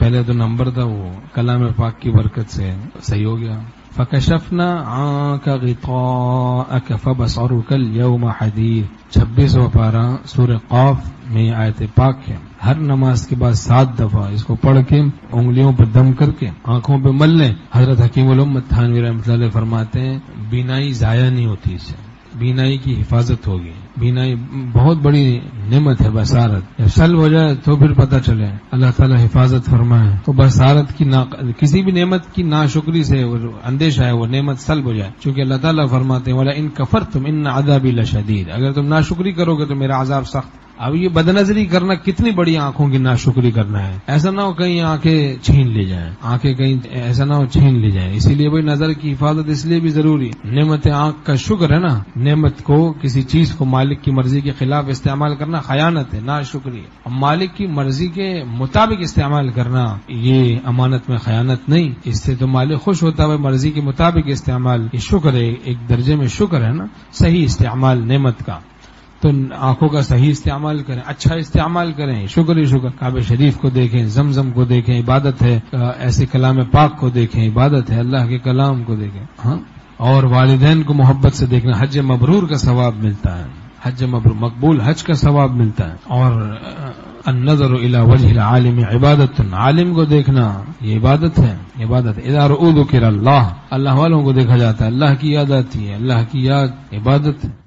پہلے تو نمبر تھا وہ کلام پاک کی برکت سے صحیح ہو گیا. فَكَشَفْنَا عَنكَ غِطَاءَكَ فَبَصَرُكَ الْيَوْمَ حَدِيدٌ. 26واں پارہ سورہ قاف میں یہ آیت پاک ہے. ہر نماز کے بعد 7 دفعہ اس کو پڑھ کے انگلیوں پر دم کر کے آنکھوں پہ مل لیں. حضرت حکیم الامت تھانوی رحمۃ اللہ علیہ فرماتے ہیں بینائی ضائع نہیں ہوتی اس سے، بینائی کی حفاظت ہوگی. بینائی بہت بڑی نعمت ہے. بصارت جب سلب ہو جائے تو پھر پتہ چلے اللہ تعالیٰ حفاظت فرمائے. تو بصارت کی کسی بھی نعمت کی ناشکری سے اندیشہ ہے وہ نعمت سلب ہو جائے، چونکہ اللہ تعالیٰ فرماتے ہیں وَلَئِن كَفَرْتُمْ إِنَّ عَذَابِي لَشَدِيدٌ. اگر تم ناشکری کرو گے تو میرا عذاب سخت. اب یہ بدنظری کرنا کتنی بڑی آنکھوں کی ناشکری کرنا ہے. ایسا نہ ہو کہیں آنکھیں چھین لی جائیں، آنکھیں کہیں ایسا نہ ہو چھین لی جائیں. اسی لیے بھائی نظر کی حفاظت اس لیے بھی ضروری. نعمت آنکھ کا شکر ہے نا. نعمت کو کسی چیز کو مالک کی مرضی کے خلاف استعمال کرنا خیانت ہے، ناشکری. اور مالک کی مرضی کے مطابق استعمال کرنا یہ امانت میں خیانت نہیں. اس سے تو مالک خوش ہوتا ہے مرضی کے مطابق استعمال. یہ شکر ہے، ایک درجے میں شکر ہے نا، صحیح استعمال نعمت کا. تو آنکھوں کا صحیح استعمال کریں، اچھا استعمال کریں. شکر ہی شکر. کعبہ شریف کو دیکھیں، زمزم کو دیکھیں، عبادت ہے. ایسے کلام پاک کو دیکھیں، عبادت ہے. اللہ کے کلام کو دیکھیں. ہاں، اور والدین کو محبت سے دیکھنا. حج مبرور کا ثواب ملتا ہے. حج مبرور مقبول حج کا ثواب ملتا ہے. اور النظر الى وجه العالم عبادت. عالم کو دیکھنا یہ عبادت ہے. عبادت اذا رؤوا ذکر اللہ، اللہ والوں کو دیکھا جاتا ہے، اللہ کی یاد آتی ہے. اللہ کی یاد عبادت ہے.